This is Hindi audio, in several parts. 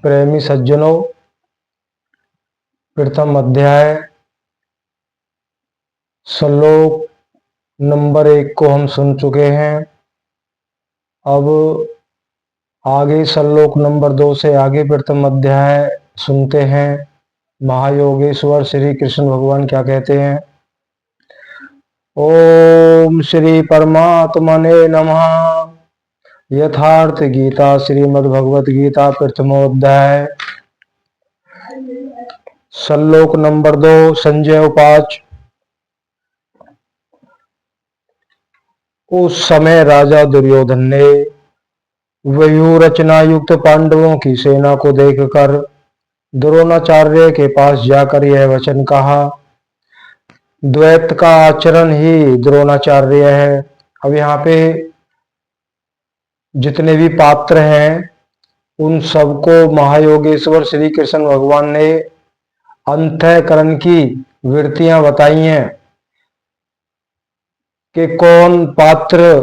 प्रेमी सज्जनों, प्रथम अध्याय श्लोक नंबर 1 को हम सुन चुके हैं। अब आगे श्लोक नंबर 2 से आगे प्रथम अध्याय सुनते हैं। महायोगेश्वर श्री कृष्ण भगवान क्या कहते हैं। ओम श्री परमात्मने नमः। यथार्थ गीता श्रीमद् भगवत गीता प्रथमोध्याय श्लोक नंबर 2 संजय उवाच। उस समय राजा दुर्योधन ने व्यूह युक्त पांडवों की सेना को देखकर द्रोणाचार्य के पास जाकर यह वचन कहा। द्वैत का आचरण ही द्रोणाचार्य है। अब यहाँ पे जितने भी पात्र हैं उन सबको महायोगेश्वर श्री कृष्ण भगवान ने अंतःकरण की वृत्तियां बताई हैं कि कौन पात्र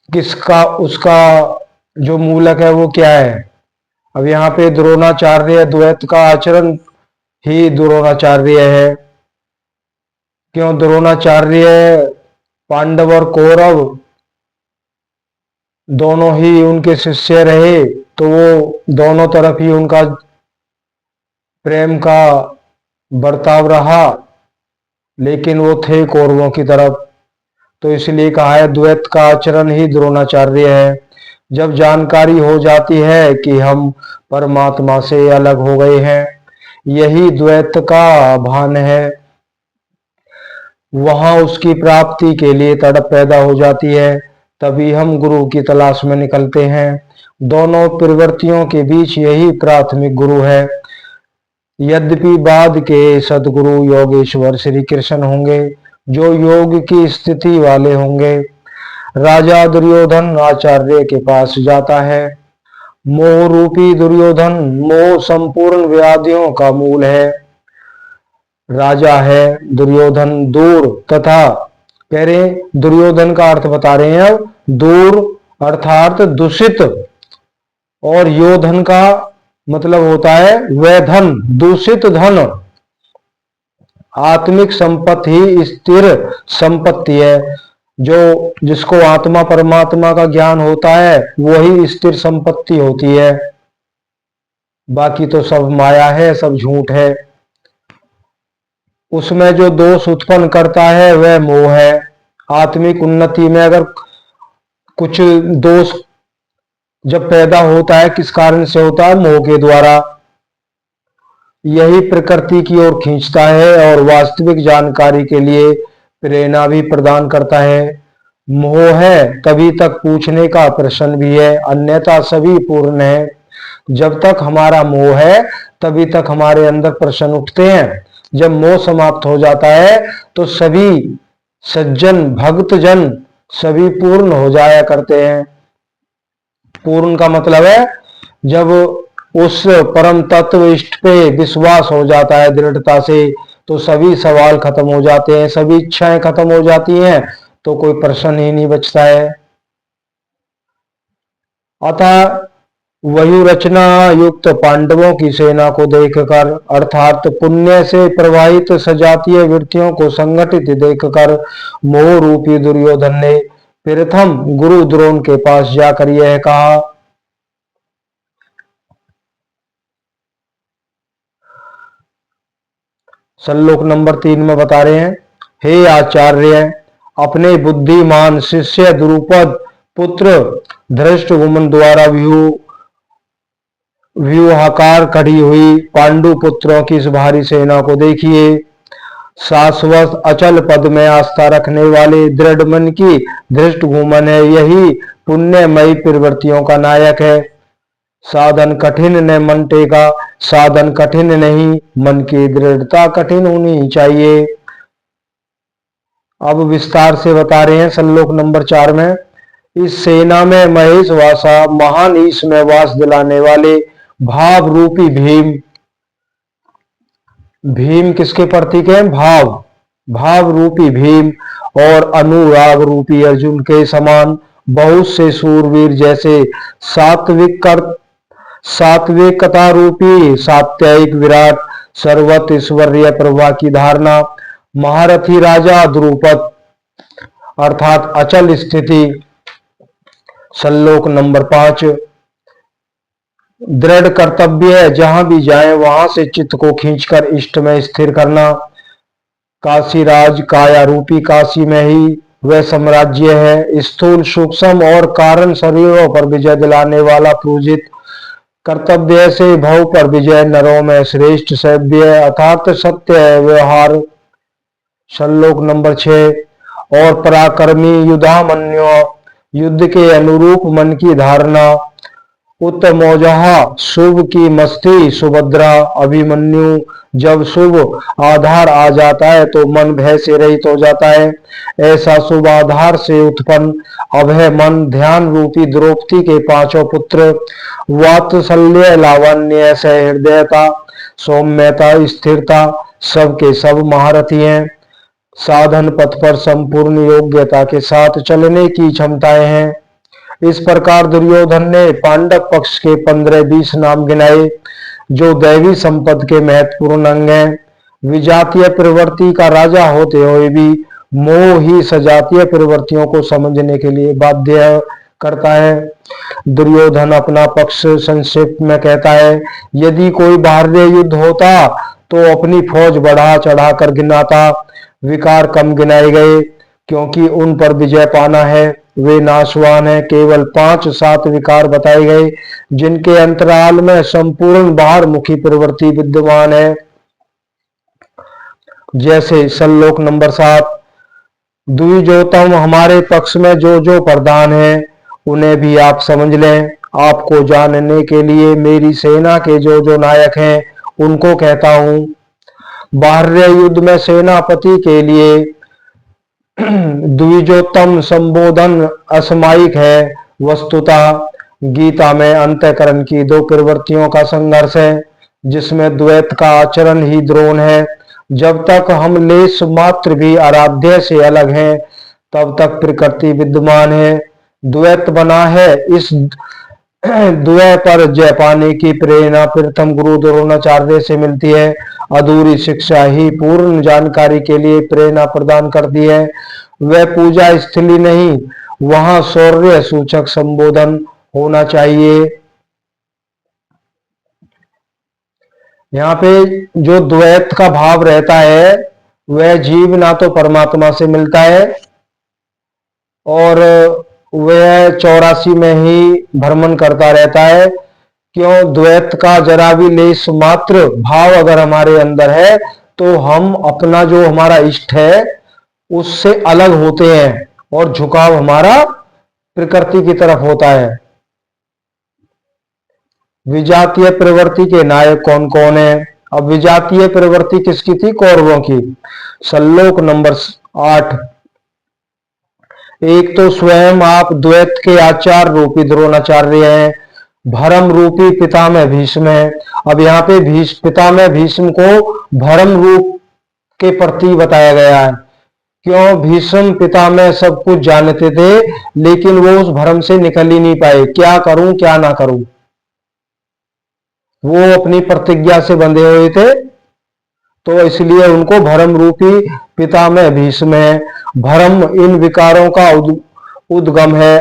किसका, उसका जो मूलक है वो क्या है। अब यहाँ पे द्रोणाचार्य, द्वैत का आचरण ही द्रोणाचार्य है। क्यों? द्रोणाचार्य पांडव और कौरव दोनों ही उनके शिष्य रहे, तो वो दोनों तरफ ही उनका प्रेम का बर्ताव रहा, लेकिन वो थे कौरवों की तरफ, तो इसलिए कहा है द्वैत का आचरण ही द्रोणाचार्य है। जब जानकारी हो जाती है कि हम परमात्मा से अलग हो गए हैं, यही द्वैत का भान है, वहां उसकी प्राप्ति के लिए तड़प पैदा हो जाती है, तभी हम गुरु की तलाश में निकलते हैं। दोनों प्रवृत्तियों के बीच यही प्राथमिक गुरु है। यद्यपि बाद के सदगुरु योगेश्वर श्री कृष्ण होंगे, जो योग की स्थिति वाले होंगे। राजा दुर्योधन आचार्य के पास जाता है। मोह रूपी दुर्योधन, मोह संपूर्ण व्याधियों का मूल है। राजा है दुर्योधन दूर, तथा कह रहे दुर्योधन का अर्थ बता रहे हैं अब, दूर अर्थात दूषित, और योधन का मतलब होता है वह धन, दूषित धन। आत्मिक संपत्ति ही स्थिर संपत्ति है। जो जिसको आत्मा परमात्मा का ज्ञान होता है वही स्थिर संपत्ति होती है। बाकी तो सब माया है, सब झूठ है। उसमें जो दोष उत्पन्न करता है वह मोह है। आत्मिक उन्नति में अगर कुछ दोष जब पैदा होता है, किस कारण से होता है? मोह के द्वारा। यही प्रकृति की ओर खींचता है और वास्तविक जानकारी के लिए प्रेरणा भी प्रदान करता है। मोह है तभी तक पूछने का प्रश्न भी है, अन्यथा सभी पूर्ण है। जब तक हमारा मोह है तभी तक हमारे अंदर प्रश्न उठते हैं। जब मोह समाप्त हो जाता है तो सभी सज्जन भक्तजन सभी पूर्ण हो जाया करते हैं। पूर्ण का मतलब है जब उस परम तत्व इष्ट पे विश्वास हो जाता है दृढ़ता से, तो सभी सवाल खत्म हो जाते हैं, सभी इच्छाएं खत्म हो जाती हैं, तो कोई प्रश्न ही नहीं बचता है। अतः व्यूह युक्त पांडवों की सेना को देखकर, अर्थात पुण्य से प्रवाहित सजातीय वृत्तियों को संगठित देखकर, मोह रूपी दुर्योधन ने प्रथम गुरु द्रोण के पास जाकर यह कहा। श्लोक नंबर 3 में बता रहे हैं, हे आचार्य, अपने बुद्धिमान शिष्य द्रुपद पुत्र धृष्टद्युम्न द्वारा व्यूहाकार खड़ी हुई पांडु पुत्रों की इस भारी सेना को देखिए। शाश्वत अचल पद में आस्था रखने वाले दृढ़ मन की धृष्टद्युम्न है, यही पुण्यमयी प्रवृत्तियों का नायक है। साधन कठिन न मन टेका, साधन कठिन नहीं, मन की दृढ़ता कठिन होनी चाहिए। अब विस्तार से बता रहे हैं श्लोक नंबर 4 में। इस सेना में महेश वासा महान ईश में वास दिलाने वाले भाव रूपी भीम, भीम किसके प्रतीक है? भाव, भाव रूपी भीम, और अनुराग रूपी अर्जुन के समान बहुत से सूरवीर जैसे सात्विकता रूपी सात्विक विराट सर्वत ईश्वरीय प्रभा की धारणा, महारथी राजा द्रुपद अर्थात अचल स्थिति। श्लोक नंबर 5, दृढ़ कर्तव्य है, जहां भी जाए वहां से चित्त को खींचकर इष्ट में स्थिर करना। काशीराज काया रूपी काशी में ही वह साम्राज्य है, स्थूल सूक्ष्म और कारण शरीरों पर विजय दिलाने वाला पूजित कर्तव्य से भव पर विजय नरों में श्रेष्ठ सभ्य अर्थात सत्य है व्यवहार। श्लोक नंबर 6, और पराक्रमी युधामन्यो, युद्ध के अनुरूप मन की धारणा। उत्तमोजह, शुभ की मस्ती सुभद्रा। अभिमन्यु, जब शुभ आधार आ जाता है तो मन भय से रहित हो जाता है, ऐसा शुभ आधार से उत्पन्न अभय मन ध्यान रूपी द्रौपदी के पांचों पुत्र वात्सल्य लावण्य सहृदयता सौम्यता स्थिरता सबके सब महारथी हैं। साधन पथ पर संपूर्ण योग्यता के साथ चलने की क्षमताएं हैं। इस प्रकार दुर्योधन ने पांडव पक्ष के 15-20 नाम गिनाए जो दैवी संपद के महत्वपूर्ण अंग हैं। विजातीय प्रवृत्ति का राजा होते हुए भी मोह ही सजातीय प्रवृत्तियों को समझने के लिए बाध्य करता है। दुर्योधन अपना पक्ष संक्षेप में कहता है, यदि कोई बाहरी युद्ध होता तो अपनी फौज बढ़ा चढ़ा कर गिनाता, विकार कम गिनाए गए क्योंकि उन पर विजय पाना है, वे नाशवान है। केवल 5-7 विकार बताए गए जिनके अंतराल में संपूर्ण बाहर मुखी प्रवृत्ति विद्यमान है। जैसे श्लोक नंबर 7, द्विजोतम, हमारे पक्ष में जो जो प्रधान है उन्हें भी आप समझ लें। आपको जानने के लिए मेरी सेना के जो जो नायक हैं उनको कहता हूं। बाह्य युद्ध में सेनापति के लिए द्विजोत्तम संबोधन असमायिक है। वस्तुतः गीता में अंतःकरण की 2 प्रवृत्तियों का संघर्ष है जिसमें द्वैत का आचरण ही द्रोण है। जब तक हम लेश मात्र भी आराध्य से अलग हैं तब तक प्रकृति विद्यमान है। द्वैत बना है, इस द्वय पर जय पाने की प्रेरणा प्रथम गुरु द्रोणाचार्य से मिलती है। अधूरी शिक्षा ही पूर्ण जानकारी के लिए प्रेरणा प्रदान करती है। वह पूजा स्थली नहीं, वहां शौर्य सूचक संबोधन होना चाहिए। यहाँ पे जो द्वैत का भाव रहता है वह जीव ना तो परमात्मा से मिलता है और वह 84 में ही भ्रमण करता रहता है। क्यों? द्वैत का जरा भी लेश मात्र भाव अगर हमारे अंदर है तो हम अपना जो हमारा इष्ट है उससे अलग होते हैं और झुकाव हमारा प्रकृति की तरफ होता है। विजातीय प्रवृत्ति के नायक कौन कौन है? अब विजातीय प्रवृत्ति किसकी थी? कौरवों की। श्लोक नंबर 8, एक तो स्वयं आप द्वैत के आचार्य रूपी द्रोणाचार्य हैं, भरम रूपी पितामह भीष्म है। अब यहाँ पे पितामह भीष्म को भरम रूप के प्रति बताया गया है। क्यों? भीष्म पितामह सब कुछ जानते थे लेकिन वो उस भरम से निकल ही नहीं पाए, क्या करूं क्या ना करूं। वो अपनी प्रतिज्ञा से बंधे हुए थे तो इसलिए उनको भरम रूपी पितामह भीष्म है। भरम इन विकारों का उद्गम है,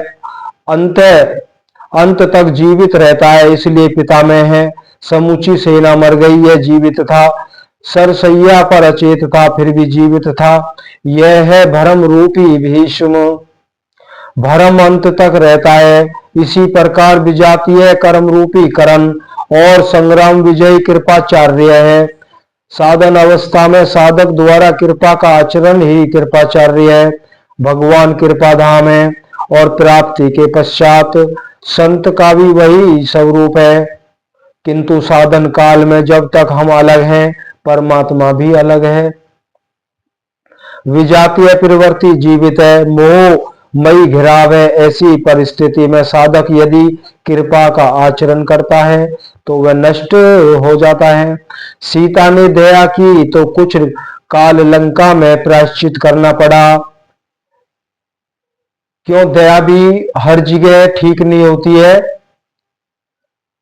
अंत तक जीवित रहता है इसलिए पितामह है। समूची सेना मर गई, यह जीवित था। सरसैया पर अचेत था फिर भी जीवित था, यह है भरम रूपी भीष्म। भरम अंत तक रहता है। इसी प्रकार विजातीय कर्म रूपी करण और संग्राम विजयी कृपाचार्य है। साधन अवस्था में साधक द्वारा कृपा का आचरण ही कृपाचार्य है। भगवान कृपाधाम है और प्राप्ति के पश्चात संत का भी वही स्वरूप है। किंतु साधन काल में जब तक हम अलग हैं परमात्मा भी अलग है। विजातीय प्रवृत्ति जीवित है, मोह मई घिराव है। ऐसी परिस्थिति में साधक यदि कृपा का आचरण करता है तो वह नष्ट हो जाता है। सीता ने दया की तो कुछ काल लंका में प्रायश्चित करना पड़ा। क्यों दया भी हर जगह ठीक नहीं होती है।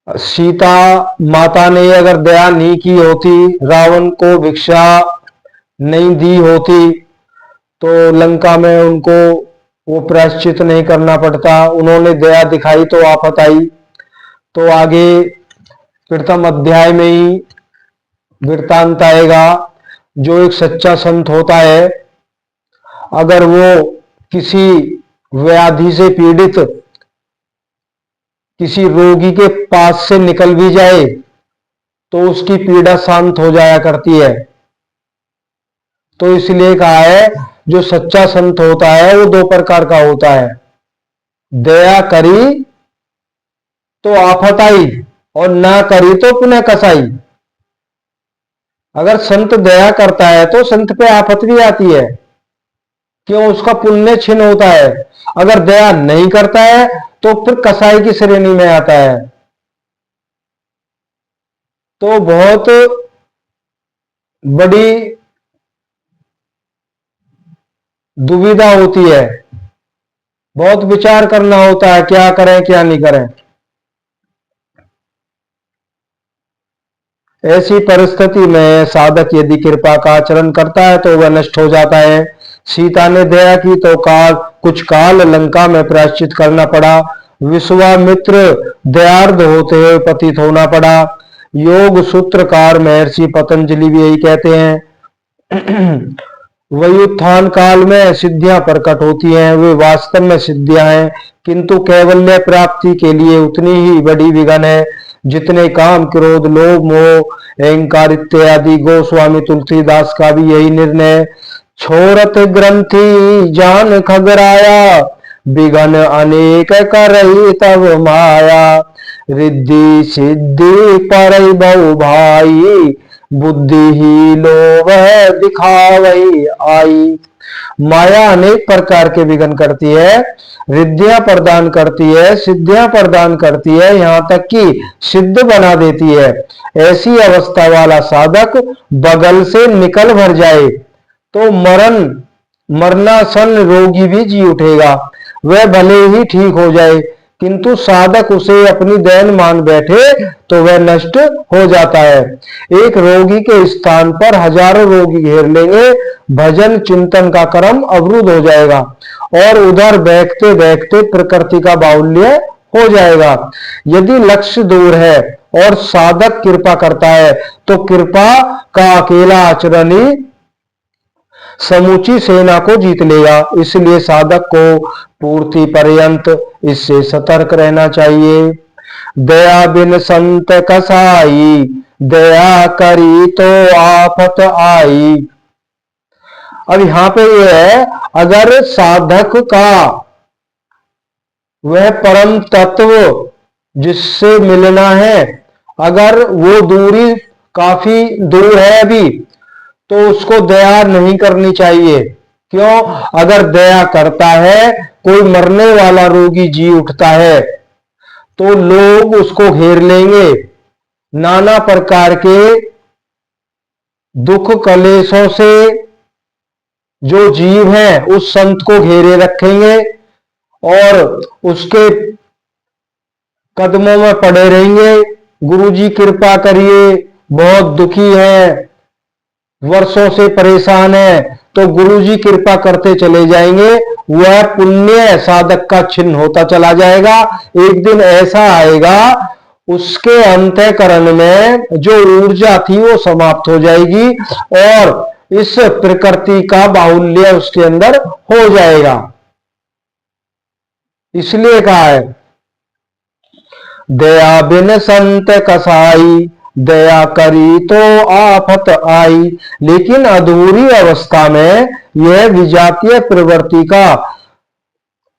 सीता माता ने अगर दया नहीं की होती, रावण को भिक्षा नहीं दी होती, तो लंका में उनको वो प्रायश्चित नहीं करना पड़ता। उन्होंने दया दिखाई तो आफत आई। तो आगे प्रथम अध्याय में ही वृत्तांत आएगा। जो एक सच्चा संत होता है, अगर वो किसी व्याधि से पीड़ित किसी रोगी के पास से निकल भी जाए तो उसकी पीड़ा शांत हो जाया करती है। तो इसलिए कहा है, जो सच्चा संत होता है वो दो प्रकार का होता है। दया करी तो आफत आई और ना करी तो पुनः कसाई। अगर संत दया करता है तो संत पे आफत भी आती है, क्यों? उसका पुण्य क्षीण होता है। अगर दया नहीं करता है तो फिर कसाई की श्रेणी में आता है। तो बहुत बड़ी दुविधा होती है, बहुत विचार करना होता है, क्या करें क्या नहीं करें। ऐसी परिस्थिति में साधक यदि कृपा का आचरण करता है तो वह नष्ट हो जाता है। सीता ने दया की तो कुछ काल लंका में प्रायश्चित करना पड़ा। विश्वामित्र दयार्द होते हुए पतित होना पड़ा। योग सूत्रकार महर्षि पतंजलि भी यही कहते हैं। व्युत्थान काल में सिद्धियां प्रकट होती हैं, वे वास्तव में सिद्धियां हैं, किंतु कैवल्य प्राप्ति के लिए उतनी ही बड़ी विघ्न है जितने काम, क्रोध, लोभ, मोह, अहंकार इत्यादि। गोस्वामी तुलसीदास का भी यही निर्णय। छोरत ग्रंथि जान खगराया, विघ्न अनेक करई तब माया। रिद्धि सिद्धि परई बहु भाई, बुद्धि ही लोभ दिखावई आई। माया अनेक प्रकार के विघ्न करती है, रिद्धियां प्रदान करती है, सिद्धियां प्रदान करती है, यहाँ तक कि सिद्ध बना देती है। ऐसी अवस्था वाला साधक बगल से निकल भर जाए तो मरणासन रोगी भी जी उठेगा। वह भले ही ठीक हो जाए, किंतु साधक उसे अपनी देन मान बैठे तो वह नष्ट हो जाता है। एक रोगी के स्थान पर हजारों रोगी घेर लेंगे, भजन चिंतन का क्रम अवरुद्ध हो जाएगा और उधर बैठते बैठते प्रकृति का बाहुल्य हो जाएगा। यदि लक्ष्य दूर है और साधक कृपा करता है तो कृपा का अकेला आचरण ही समूची सेना को जीत लेगा। इसलिए साधक को पूर्ति पर्यंत इससे सतर्क रहना चाहिए। दया बिन संत कसाई, दया करी तो आफत आई। अब यहां पे ये है, अगर साधक का वह परम तत्व जिससे मिलना है, अगर वो दूरी काफी दूर है अभी, तो उसको दया नहीं करनी चाहिए। क्यों? अगर दया करता है, कोई मरने वाला रोगी जी उठता है तो लोग उसको घेर लेंगे, नाना प्रकार के दुख कलेशों से जो जीव हैं उस संत को घेरे रखेंगे और उसके कदमों में पड़े रहेंगे। गुरुजी कृपा करिए, बहुत दुखी है, वर्षों से परेशान है, तो गुरुजी कृपा करते चले जाएंगे। वह पुण्य साधक का छिन्न होता चला जाएगा। एक दिन ऐसा आएगा उसके अंतःकरण में जो ऊर्जा थी वो समाप्त हो जाएगी और इस प्रकृति का बाहुल्य उसके अंदर हो जाएगा। इसलिए कहा है, दया बिन संत कसाई, दया करी तो आफत आई। लेकिन अधूरी अवस्था में यह विजातीय प्रवृत्ति का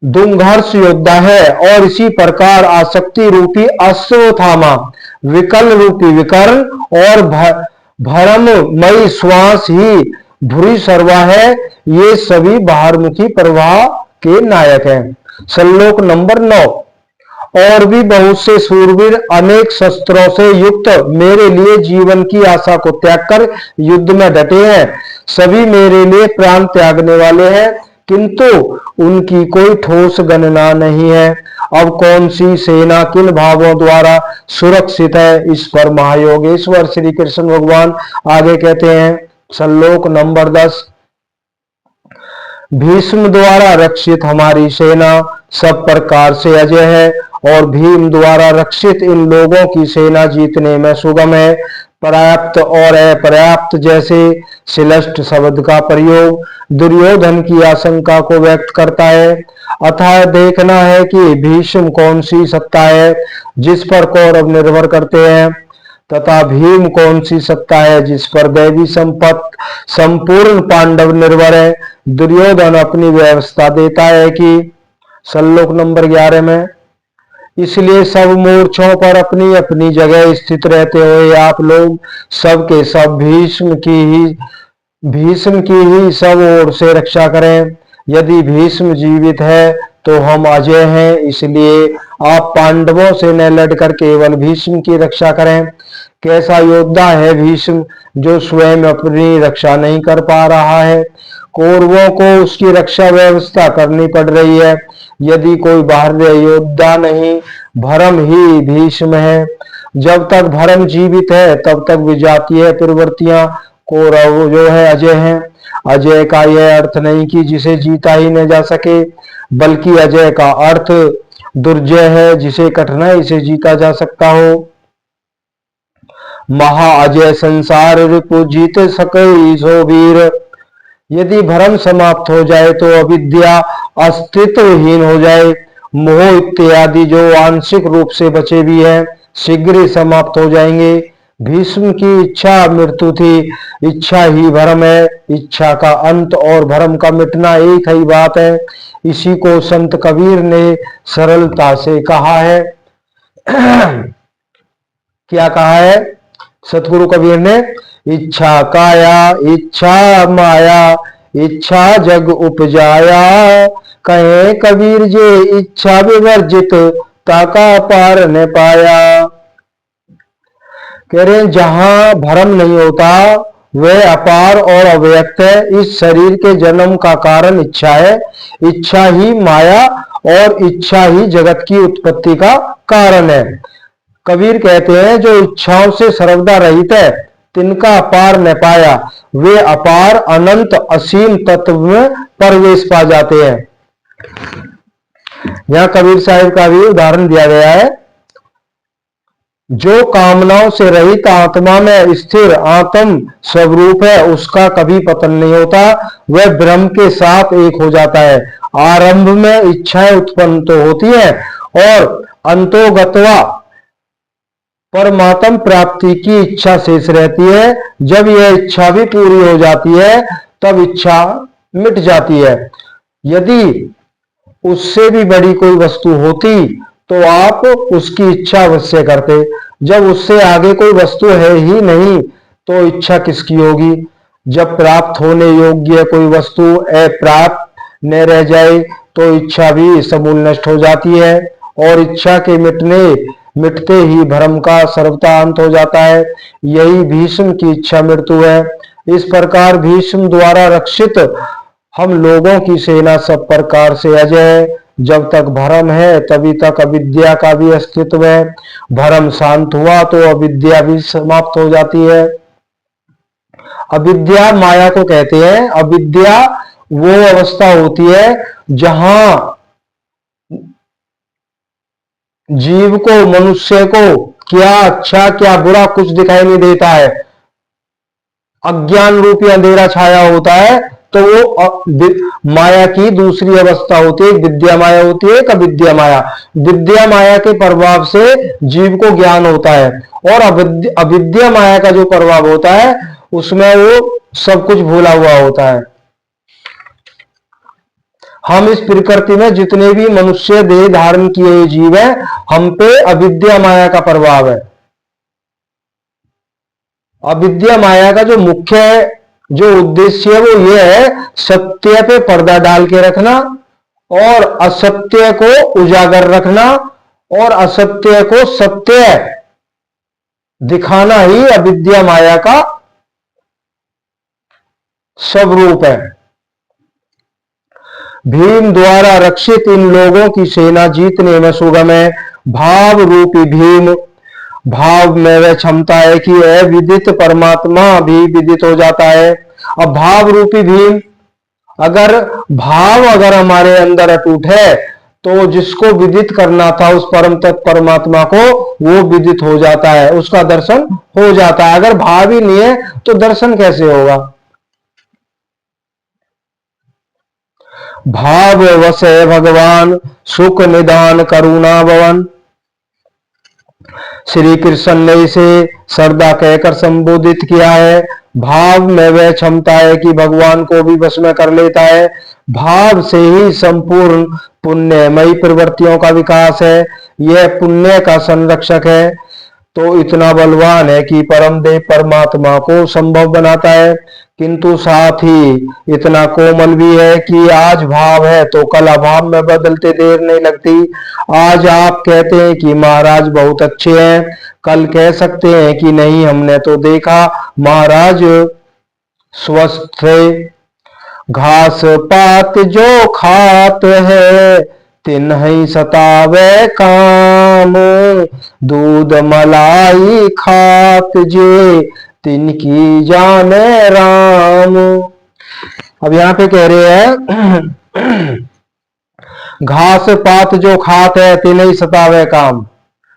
दुंघर्ष योद्धा है और इसी प्रकार आसक्ति रूपी अश्वत्थामा, विकल रूपी विकर्ण और भरममयी श्वास ही भूरी सर्वा है। ये सभी बाहरमुखी प्रवाह के नायक हैं। श्लोक नंबर 9। और भी बहुत से शूरवीर अनेक शस्त्रों से युक्त मेरे लिए जीवन की आशा को त्याग कर युद्ध में डटे हैं। सभी मेरे लिए प्राण त्यागने वाले हैं, किंतु उनकी कोई ठोस गणना नहीं है। अब कौन सी सेना किन भावों द्वारा सुरक्षित है, इस पर महायोगेश्वर श्री कृष्ण भगवान आगे कहते हैं। श्लोक नंबर 10। भीष्म द्वारा रक्षित हमारी सेना सब प्रकार से अजय है और भीम द्वारा रक्षित इन लोगों की सेना जीतने में सुगम है। पर्याप्त और अपर्याप्त जैसे श्लिष्ट शब्द का प्रयोग दुर्योधन की आशंका को व्यक्त करता है। अतः देखना है कि भीष्म कौन सी सत्ता है जिस पर कौरव निर्भर करते हैं, तथा भीम कौन सी सत्ता है जिस पर दैवी संपत्ति संपूर्ण पांडव निर्भर है। दुर्योधन अपनी व्यवस्था देता है कि श्लोक नंबर 11 में, इसलिए सब मोर्चों पर अपनी अपनी जगह स्थित रहते हुए आप लोग सबके सब भीष्म की ही सब ओर से रक्षा करें। यदि भीष्म जीवित है तो हम अजय हैं, इसलिए आप पांडवों से न लड़कर केवल भीष्म की रक्षा करें। कैसा योद्धा है भीष्म जो स्वयं अपनी रक्षा नहीं कर पा रहा है, कौरवों को उसकी रक्षा व्यवस्था करनी पड़ रही है। यदि कोई बाह्य योद्धा नहीं, भरम ही भीष्म है। जब तक भरम जीवित है तब तक विजातीय प्रवृत्तियां कौरव जो है अजय हैं। अजय का यह अर्थ नहीं कि जिसे जीता ही न जा सके, बल्कि अजय का अर्थ दुर्जय है, जिसे कठिनाई से जीता जा सकता हो। महाअजय संसार रिपु जीत सके सो वीर। यदि भ्रम समाप्त हो जाए तो अविद्या अस्तित्वहीन हो जाए। मोह इत्यादि जो आंशिक रूप से बचे भी हैं शीघ्र ही समाप्त हो जाएंगे। भीष्म की इच्छा मृत्यु थी, इच्छा ही भ्रम है। इच्छा का अंत और भ्रम का मिटना एक ही बात है। इसी को संत कबीर ने सरलता से कहा है। क्या कहा है सतगुरु कबीर ने? इच्छा काया इच्छा माया इच्छा जग उपजाया, कहे कबीर जे इच्छा विवर्जित ताका पार न पाया। कह रहे जहां भ्रम नहीं होता वह अपार और अव्यक्त है। इस शरीर के जन्म का कारण इच्छा है, इच्छा ही माया और इच्छा ही जगत की उत्पत्ति का कारण है। कबीर कहते हैं जो इच्छाओं से सर्वदा रहित है तिनका अपार न पाया, वे अपार अनंत असीम तत्व में प्रवेश पा जाते हैं। यहां कबीर साहिब का भी उदाहरण दिया गया है। जो कामनाओं से रहित आत्मा में स्थिर आत्म स्वरूप है उसका कभी पतन नहीं होता, वह ब्रह्म के साथ एक हो जाता है। आरंभ में इच्छाएं उत्पन्न तो होती है और अंतोगत्वा परमात्म प्राप्ति की इच्छा शेष रहती है। जब यह इच्छा भी पूरी हो जाती है तब इच्छा मिट जाती है। यदि उससे भी बड़ी कोई वस्तु होती तो आप उसकी इच्छा अवश्य करते। जब उससे आगे कोई वस्तु है ही नहीं तो इच्छा किसकी होगी? जब प्राप्त होने योग्य कोई वस्तु अप्राप्त न रह जाए तो इच्छा भी समूल नष्ट हो जाती है और इच्छा के मिटते ही भ्रम का सर्वथा अंत हो जाता है। यही भीष्म की इच्छा मृत्यु है। इस प्रकार भीष्म द्वारा रक्षित हम लोगों की सेना सब प्रकार से अजय है। जब तक भ्रम है तभी तक अविद्या का भी अस्तित्व है। भ्रम शांत हुआ तो अविद्या भी समाप्त हो जाती है। अविद्या माया को कहते हैं। अविद्या वो अवस्था होती है जहां जीव को, मनुष्य को क्या अच्छा क्या बुरा कुछ दिखाई नहीं देता है। अज्ञान रूपी अंधेरा छाया होता है तो वो माया की दूसरी अवस्था होती है। विद्या माया होती है, एक अविद्या माया। विद्या माया के प्रभाव से जीव को ज्ञान होता है और अविद्या माया का जो प्रभाव होता है उसमें वो सब कुछ भूला हुआ होता है। हम इस प्रकृति में जितने भी मनुष्य देह धारण किए हुए जीव हैं हम पे अविद्या माया का प्रभाव है। अविद्या माया का जो मुख्य जो उद्देश्य है वो ये है सत्य पे पर्दा डाल के रखना और असत्य को उजागर रखना और असत्य को सत्य दिखाना ही अविद्या माया का स्वरूप है। भीम द्वारा रक्षित इन लोगों की सेना जीतने में सुगम है। भाव रूपी भीम, भाव में वह क्षमता है कि अविदित परमात्मा भी विदित हो जाता है। अब भाव रूपी भीम, अगर भाव अगर हमारे अंदर अटूट है तो जिसको विदित करना था उस परम तत्व परमात्मा को, वो विदित हो जाता है, उसका दर्शन हो जाता है। अगर भाव ही नहीं है तो दर्शन कैसे होगा। भाव वश है भगवान, सुख निदान करुणा भवन। श्री कृष्ण ने इसे श्रद्धा कहकर संबोधित किया है। भाव में वह क्षमता है कि भगवान को भी वश में कर लेता है। भाव से ही संपूर्ण पुण्यमयी प्रवृत्तियों का विकास है। यह पुण्य का संरक्षक है, तो इतना बलवान है कि परम देव परमात्मा को संभव बनाता है, किंतु साथ ही इतना कोमल भी है कि आज भाव है तो कल अभाव में बदलते देर नहीं लगती। आज आप कहते हैं कि महाराज बहुत अच्छे हैं, कल कह सकते हैं कि नहीं हमने तो देखा महाराज स्वस्थ थे। घास पात जो खात है तिन्हीं सतावे काम, दूध मलाई खात जे तिनकी जाने राम। अब यहाँ पे कह रहे हैं घास पात जो खात है तिन्हीं सतावे काम।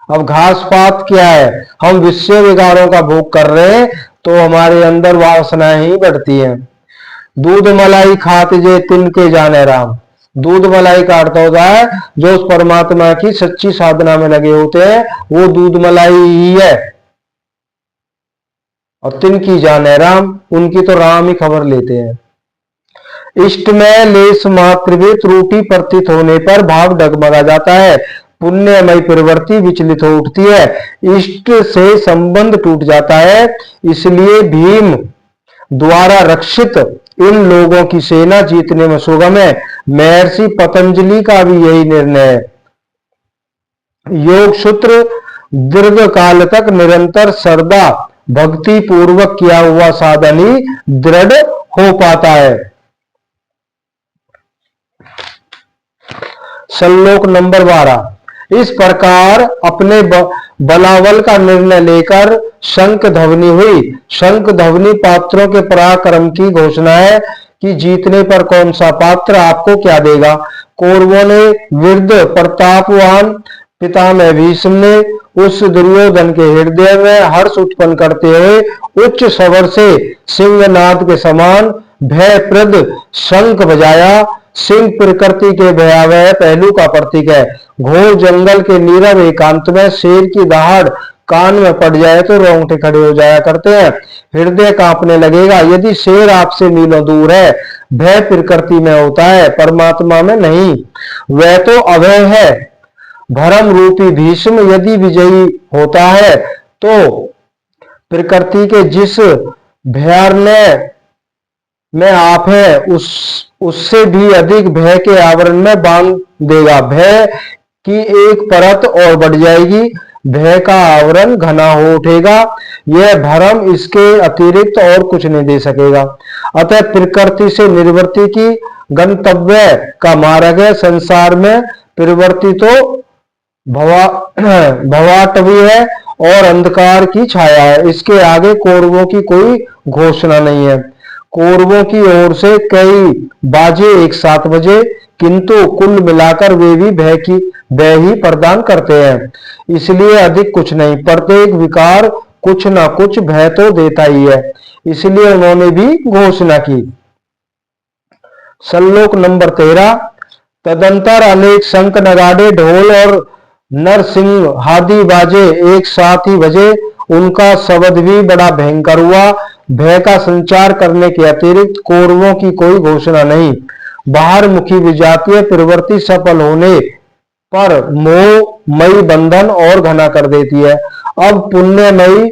अब घास पात क्या है, हम विषय विकारों का भोग कर रहे हैं तो हमारे अंदर वासनाएं ही बढ़ती हैं। दूध मलाई खात जे तिनके जाने राम। दूध मलाई का अर्थ होता है जो उस परमात्मा की सच्ची साधना में लगे होते हैं, वो दूध मलाई ही है। और तिनकी जाने राम, उनकी तो राम ही खबर लेते हैं। इष्ट में लेस मात्र भी त्रुटि प्रतीत होने पर भाव डगमगा जाता है, पुण्यमय प्रवृत्ति विचलित हो उठती है, इष्ट से संबंध टूट जाता है। इसलिए भीम द्वारा रक्षित इन लोगों की सेना जीतने में सुगम है। महर्षि पतंजलि का भी यही निर्णय है। योग सूत्र दीर्घ काल तक निरंतर श्रद्धा भक्ति पूर्वक किया हुआ साधन ही दृढ़ हो पाता है। श्लोक नंबर 12। इस प्रकार अपने बलावल का निर्णय लेकर शंख ध्वनि हुई। शंख ध्वनि पात्रों के पराक्रम की घोषणा है कि जीतने पर कौन सा पात्र आपको क्या देगा। कौरवों ने वृद्ध प्रतापवान पितामह भीष्म ने उस दुर्योधन के हृदय में हर्ष उत्पन्न करते हुए उच्च स्वर से सिंहनाद के समान भयप्रद शंख बजाया। सिंह प्रकृति के भयावह पहलू का प्रतीक है। घोर जंगल के नीरव एकांत में शेर की दहाड़ कान में पड़ जाए तो रोंगटे खड़े हो जाया करते हैं, हृदय कांपने लगेगा। यदि शेर आपसे मीलों दूर है, भय प्रकृति में होता है, परमात्मा में नहीं, वह तो अभय है। भरम रूपी भीष्म यदि विजयी होता है तो प्रकृति के जिस भयार्णय में आप है उससे भी अधिक भय के आवरण में बांध देगा। भय की एक परत और बढ़ जाएगी, भय का आवरण घना हो उठेगा। यह भरम इसके अतिरिक्त और कुछ नहीं दे सकेगा। अतः प्रकृति से निर्वृत्ति की गंतव्य का मार्ग है। संसार में प्रवृत्ति तो भवाटवी है और अंधकार की छाया है। इसके आगे कौरवों की कोई घोषणा नहीं है। कौरवों की ओर से कई बाजे एक साथ बजे, किंतु कुल मिलाकर वे भी भय ही प्रदान करते हैं। इसलिए अधिक कुछ नहीं, प्रत्येक विकार कुछ ना कुछ भय तो देता ही है। इसलिए उन्होंने भी घोषणा की। श्लोक नंबर 13। तदंतर अनेक शंख नगाड़े ढोल और नरसिंह आदि बाजे एक साथ ही बजे। उनका शब्द भी बड़ा भयंकर हुआ। भय का संचार करने के अतिरिक्त कौरवों की कोई घोषणा नहीं। बाहर मुखी विजातीय प्रवृत्ति सफल होने पर मोहमयी बंधन और घना कर देती है। अब पुण्यमयी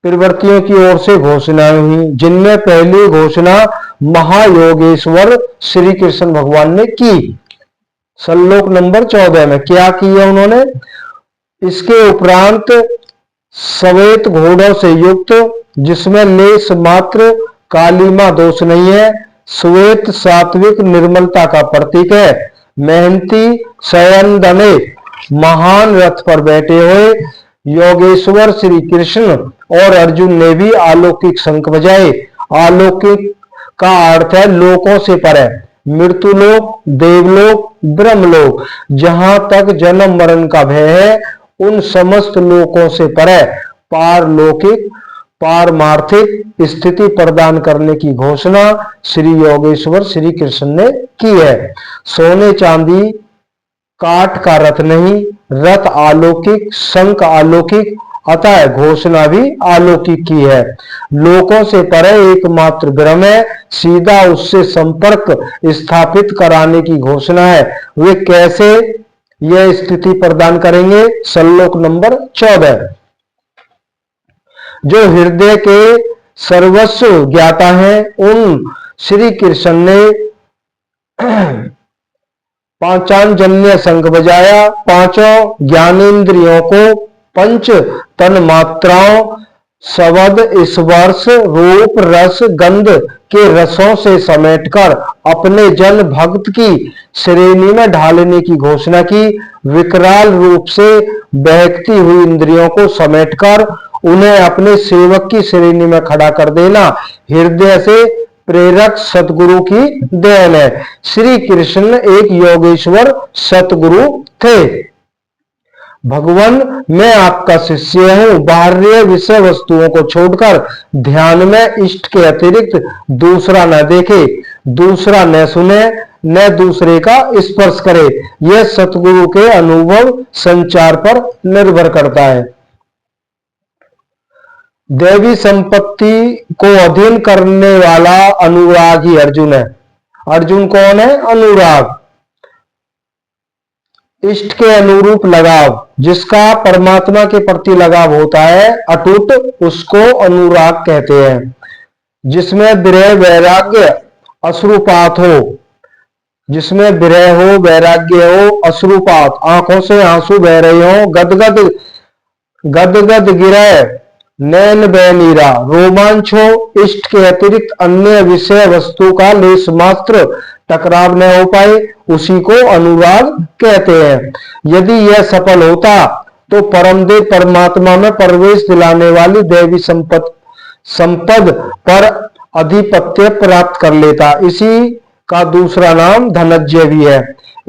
प्रवृत्तियों की ओर से घोषणा हुई, जिनमें पहली घोषणा महायोगेश्वर श्री कृष्ण भगवान ने की। श्लोक नंबर 14 में क्या किया उन्होंने। इसके उपरांत श्वेत घोड़ों से युक्त, जिसमें लेस मात्र कालीमा दोष नहीं है, श्वेत सात्विक निर्मलता का प्रतीक है। मेहनती शयनदने महान रथ पर बैठे हुए योगेश्वर श्री कृष्ण और अर्जुन ने भी अलौकिक शंख बजाए। अलौकिक का अर्थ है लोकों से परे, मृत्युलोक, देवलोक, ब्रह्मलोक। जहां तक जन्म मरण का भय है उन समस्त लोकों से परे पारलौकिक पारमार्थिक स्थिति प्रदान करने की घोषणा श्री योगेश्वर श्री कृष्ण ने की है। सोने चांदी काठ का रथ नहीं, रथ अलौकिक, शंख अलौकिक, अतः घोषणा भी अलौकिक की है। लोकों से परे एकमात्र ब्रह्म है, सीधा उससे संपर्क स्थापित कराने की घोषणा है। वे कैसे यह स्थिति प्रदान करेंगे? श्लोक नंबर 14। जो हृदय के सर्वस्व ज्ञाता हैं उन श्री कृष्ण ने पांचांजन्य शंख बजाया। पांचों ज्ञानेन्द्रियों को पंच तन मात्राओं शब्द, स्पर्श, रूप, रस, गंध के रसों से समेटकर अपने जन भक्त की श्रेणी में ढालने की घोषणा की। विकराल रूप से बहकती हुई इंद्रियों को समेटकर उन्हें अपने सेवक की श्रेणी में खड़ा कर देना हृदय से प्रेरक सतगुरु की देन है। श्री कृष्ण एक योगेश्वर सतगुरु थे। भगवान, मैं आपका शिष्य हूं। बाह्य विषय वस्तुओं को छोड़कर ध्यान में इष्ट के अतिरिक्त दूसरा न देखे, दूसरा न सुने, न दूसरे का स्पर्श करे। यह सतगुरु के अनुभव संचार पर निर्भर करता है। देवी संपत्ति को अधीन करने वाला अनुराग ही अर्जुन है। अर्जुन कौन है? अनुराग, इष्ट के अनुरूप लगाव। जिसका परमात्मा के प्रति लगाव होता है अटूट, उसको अनुराग कहते हैं। जिसमें विरह वैराग्य अश्रुपात हो, जिसमें विरह हो, वैराग्य हो, अश्रुपात, आंखों से आंसू बह रहे हो, गदगद गदगद गिरे, नैन बेनीरा, रोमांच हो, इष्ट के अतिरिक्त अन्य विषय वस्तु का लेश मात्र टकराव न हो पाए, उसी को अनुराग कहते हैं। यदि यह सफल होता तो परमदेव परमात्मा में प्रवेश दिलाने वाली देवी संपद पर अधिपत्य प्राप्त कर लेता। इसी का दूसरा नाम धनज्य भी है।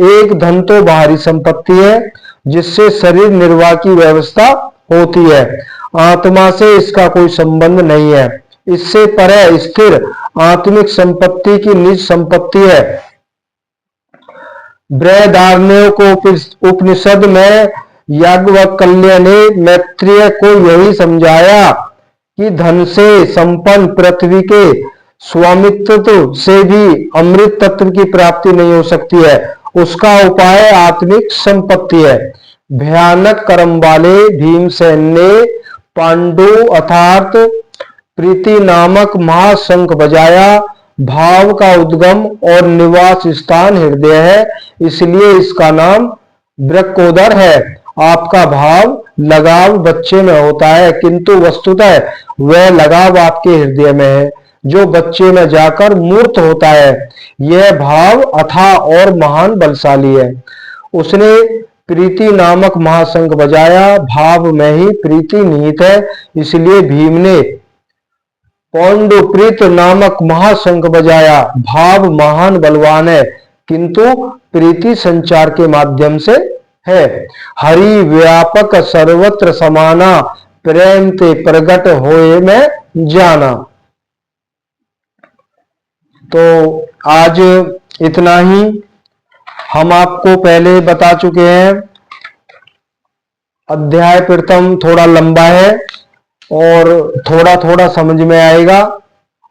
एक धन तो बाहरी संपत्ति है जिससे शरीर निर्वाह की व्यवस्था होती है, आत्मा से इसका कोई संबंध नहीं है। इससे परे स्थिर आत्मिक संपत्ति की निज संपत्ति है। बृहदारण्यक को उपनिषद में याज्ञवल्क्य ने मैत्रेय को यही समझाया कि धन से संपन्न पृथ्वी के स्वामित्व से भी अमृत तत्व की प्राप्ति नहीं हो सकती है। उसका उपाय आत्मिक संपत्ति है। भयानक कर्म वाले भीमसेन ने पांडु अर्थात प्रीति नामक महाशंख बजाया। भाव का उद्गम और निवास स्थान हृदय है, इसलिए इसका नाम वृक्कोदर है। आपका भाव लगाव बच्चे में होता है, किंतु वस्तुतः वह लगाव आपके हृदय में है जो बच्चे में जाकर मूर्त होता है। यह भाव अथाह और महान बलशाली है। उसने प्रीति नामक महाशंख बजाया। भाव में ही प्रीति निहित है, इसलिए भीम ने पांडुप्रीत नामक महाशंख बजाया। भाव महान बलवान है, किंतु प्रीति संचार के माध्यम से है। हरि व्यापक सर्वत्र समाना, प्रेम ते प्रगट होए में जाना। तो आज इतना ही। हम आपको पहले बता चुके हैं अध्याय प्रथम थोड़ा लंबा है और थोड़ा थोड़ा समझ में आएगा।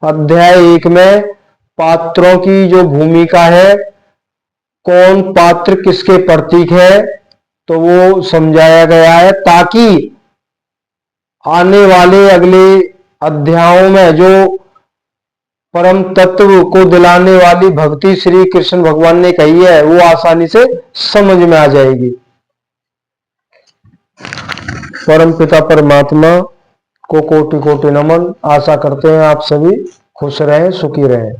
अध्याय 1 में पात्रों की जो भूमिका है, कौन पात्र किसके प्रतीक है, तो वो समझाया गया है, ताकि आने वाले अगले अध्यायों में जो परम तत्व को दिलाने वाली भक्ति श्री कृष्ण भगवान ने कही है वो आसानी से समझ में आ जाएगी। परम पिता परमात्मा को कोटि कोटि नमन। आशा करते हैं आप सभी खुश रहें, सुखी रहें।